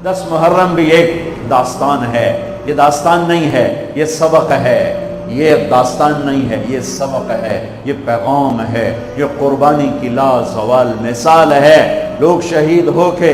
10 محرم بھی ایک داستان ہے، یہ داستان نہیں ہے، یہ سبق ہے، یہ داستان نہیں ہے، یہ سبق ہے، یہ پیغام ہے، یہ قربانی کی لازوال مثال ہے۔ لوگ شہید ہو کے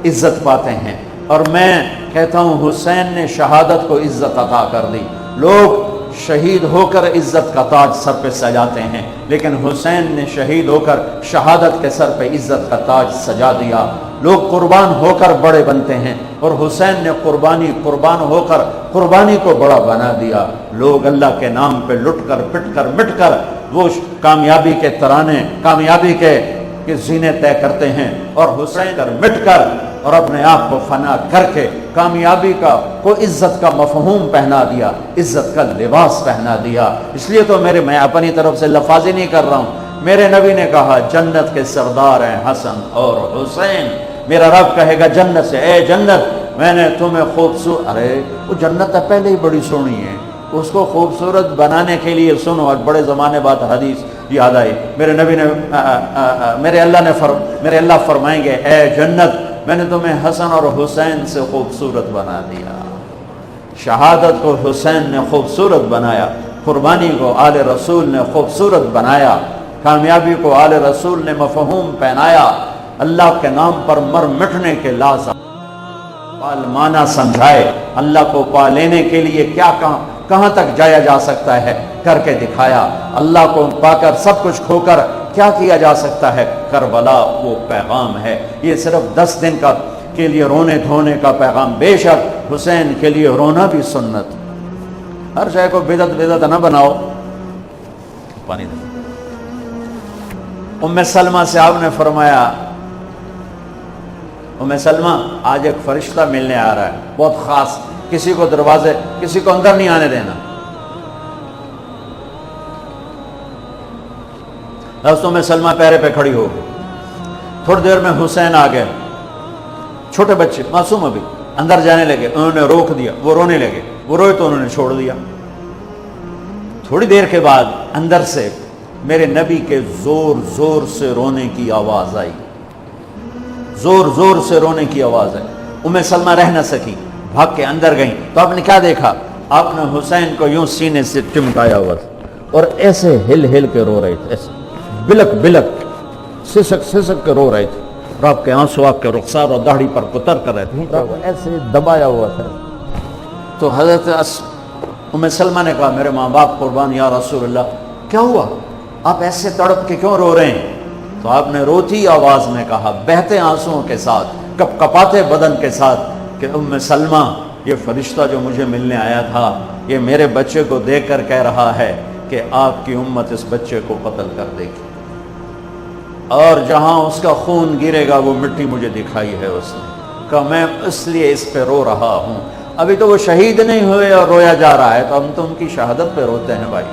عزت پاتے ہیں، اور میں کہتا ہوں حسین نے شہادت کو عزت عطا کر دی۔ لوگ شہید ہو کر عزت کا تاج سر پہ سجاتے ہیں، لیکن حسین نے شہید ہو کر شہادت کے سر پہ عزت کا تاج سجا دیا۔ لوگ قربان ہو کر بڑے بنتے ہیں، اور حسین نے قربان ہو کر قربانی کو بڑا بنا دیا۔ لوگ اللہ کے نام پہ لٹ کر پٹ کر مٹ کر وہ کامیابی کے ترانے، کامیابی کے زینے طے کرتے ہیں، اور حسین کر مٹ کر اور اپنے آپ کو فنا کر کے کامیابی کا کو عزت کا مفہوم پہنا دیا، عزت کا لباس پہنا دیا۔ اس لیے تو میں اپنی طرف سے لفاظی نہیں کر رہا ہوں، میرے نبی نے کہا جنت کے سردار ہیں حسن اور حسین۔ میرا رب کہے گا جنت سے، اے جنت میں نے تمہیں خوبصورت، ارے وہ جنت پہلے ہی بڑی سونی ہے، اس کو خوبصورت بنانے کے لیے سنو۔ اور بڑے زمانے بعد حدیث یاد آئی، میرے نبی نے میرے اللہ فرمائیں گے اے جنت میں نے تمہیں حسن اور حسین سے خوبصورت بنا دیا۔ شہادت کو حسین نے خوبصورت بنایا، قربانی کو آل رسول نے خوبصورت بنایا، کامیابی کو آل رسول نے مفہوم پہنایا۔ اللہ کے نام پر مر مٹنے کے لازم پالمانا سمجھائے، اللہ کو پا لینے کے لیے کیا کہاں تک جایا جا سکتا ہے کر کے دکھایا۔ اللہ کو پا کر سب کچھ کھو کر کیا کیا جا سکتا ہے، کربلا وہ پیغام ہے۔ یہ صرف 10 دن کے لیے رونے دھونے کا پیغام، بے شک حسین کے لیے رونا بھی سنت۔ ہر شے کو بدعت نہ بناؤ۔ پانی دے۔ ام سلمہ سے آپ نے فرمایا ام سلمہ آج ایک فرشتہ ملنے آ رہا ہے، بہت خاص، کسی کو اندر نہیں آنے دینا۔ ام سلمہ پیرے پہ کھڑی ہو گئی۔ تھوڑی دیر میں حسین آ گئے، چھوٹے بچے معصوم ابھی، اندر جانے لگے، انہوں نے روک دیا، وہ رونے لگے، وہ روئے تو انہوں نے چھوڑ دیا۔ تھوڑی دیر کے بعد اندر سے میرے نبی کے زور زور سے رونے کی آواز آئی، زور زور سے رونے کی آواز آئی۔ ام سلمہ رہ نہ سکی، بھاگ کے اندر گئیں تو آپ نے کیا دیکھا؟ آپ نے حسین کو یوں سینے سے چمٹایا ہوا تھا اور ایسے ہل کے رو رہے تھے، ایسے بلک سسک کے رو رہے تھے، اور آپ کے آنسو آپ کے رخسار اور داڑھی پر کتر کر رہے تھے، ایسے دبایا ہوا تھا۔ تو حضرت ام سلمہ نے کہا میرے ماں باپ قربان یا رسول اللہ، کیا ہوا؟ آپ ایسے تڑپ کے کیوں رو رہے ہیں؟ تو آپ نے روتی آواز میں کہا، بہتے آنسوؤں کے ساتھ، کپ کپاتے بدن کے ساتھ، کہ ام سلمہ یہ فرشتہ جو مجھے ملنے آیا تھا یہ میرے بچے کو دیکھ کر کہہ رہا ہے کہ آپ کی امت اس بچے کو قتل کر دے گی، اور جہاں اس کا خون گرے گا وہ مٹی مجھے دکھائی ہے اس نے، کہ میں اس لیے اس پہ رو رہا ہوں۔ ابھی تو وہ شہید نہیں ہوئے اور رویا جا رہا ہے، تو ہم تو ان کی شہادت پہ روتے ہیں بھائی،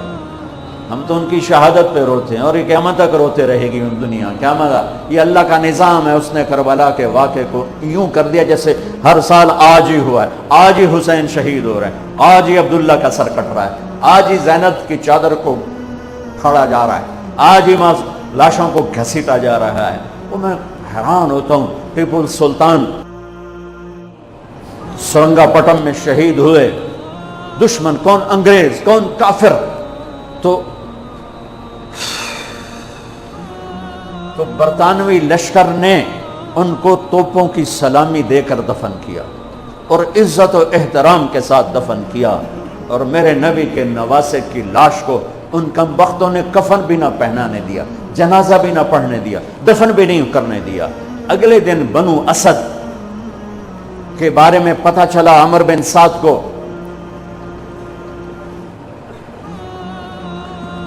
ہم تو ان کی شہادت پہ روتے ہیں، اور یہ قیامت تک روتے رہے گی دنیا۔ کیا مزہ، یہ اللہ کا نظام ہے، اس نے کربلا کے واقعے کو یوں کر دیا جیسے ہر سال آج ہی ہوا ہے، آج ہی حسین شہید ہو رہے ہیں، آج ہی عبداللہ کا سر کٹ رہا ہے، آج ہی زینب کی چادر کو کھڑا جا رہا ہے، آج ہی لاشوں کو گھسیٹا جا رہا ہے۔ وہ میں حیران ہوتا ہوں، ٹیپو سلطان سرنگا پٹم میں شہید ہوئے، دشمن کون؟ انگریز، کون؟ کافر۔ تو برطانوی لشکر نے ان کو توپوں کی سلامی دے کر دفن کیا، اور عزت و احترام کے ساتھ دفن کیا، اور میرے نبی کے نواسے کی لاش کو ان کم بختوں نے کفن بھی نہ پہنانے دیا، جنازہ بھی نہ پڑھنے دیا، دفن بھی نہیں کرنے دیا۔ اگلے دن بنو اسد کے بارے میں پتہ چلا عمر بن سعد کو،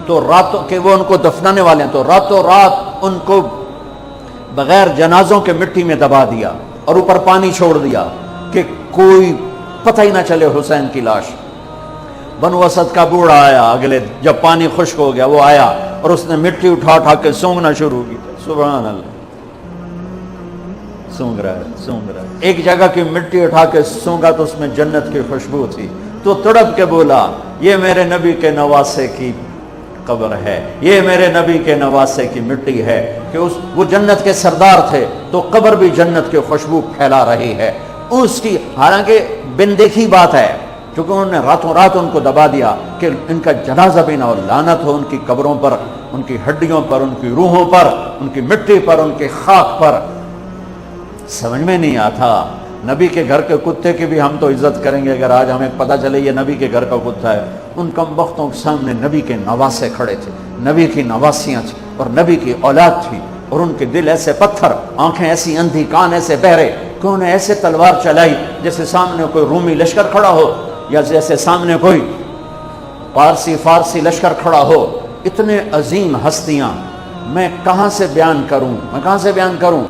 تو راتوں کہ وہ ان کو دفنانے والے ہیں، تو راتوں رات ان کو بغیر جنازوں کے مٹی میں دبا دیا اور اوپر پانی چھوڑ دیا کہ کوئی پتہ ہی نہ چلے حسین کی لاش۔ بنو اسد کا بوڑھا آیا، اگلے جب پانی خشک ہو گیا وہ آیا اور اس نے مٹی اٹھا کے سونگنا شروع کی۔ سبحان اللہ، سونگ رہا ہے، ایک جگہ کی مٹی اٹھا کے سونگا تو اس میں جنت کی خوشبو تھی، تو تڑپ کے بولا یہ میرے نبی کے نواسے کی قبر ہے، یہ میرے نبی کے نواسے کی مٹی ہے، کہ وہ جنت کے سردار تھے تو قبر بھی جنت کی خوشبو پھیلا رہی ہے۔ اس کی، حالانکہ بن دیکھی بات ہے، کیونکہ انہوں نے راتوں رات ان کو دبا دیا کہ ان کا جنازہ بھی نہ ہو، لعنت ہو ان کی قبروں پر، ان کی ہڈیوں پر، ان کی روحوں پر، ان کی مٹی پر، ان کی خاک پر۔ سمجھ میں نہیں آتا۔ نبی کے گھر کے کتے کی بھی ہم تو عزت کریں گے اگر آج ہمیں پتہ چلے یہ نبی کے گھر کا کتا ہے۔ ان کم بختوں کے سامنے نبی کے نواسے کھڑے تھے، نبی کی نواسیاں تھیں اور نبی کی اولاد تھی، اور ان کے دل ایسے پتھر، آنکھیں ایسی اندھی، کان ایسے بہرے کہ انہوں نے ایسے تلوار چلائی جیسے سامنے کوئی رومی لشکر کھڑا ہو یا جیسے سامنے کوئی فارسی لشکر کھڑا ہو۔ اتنے عظیم ہستیاں، میں کہاں سے بیان کروں؟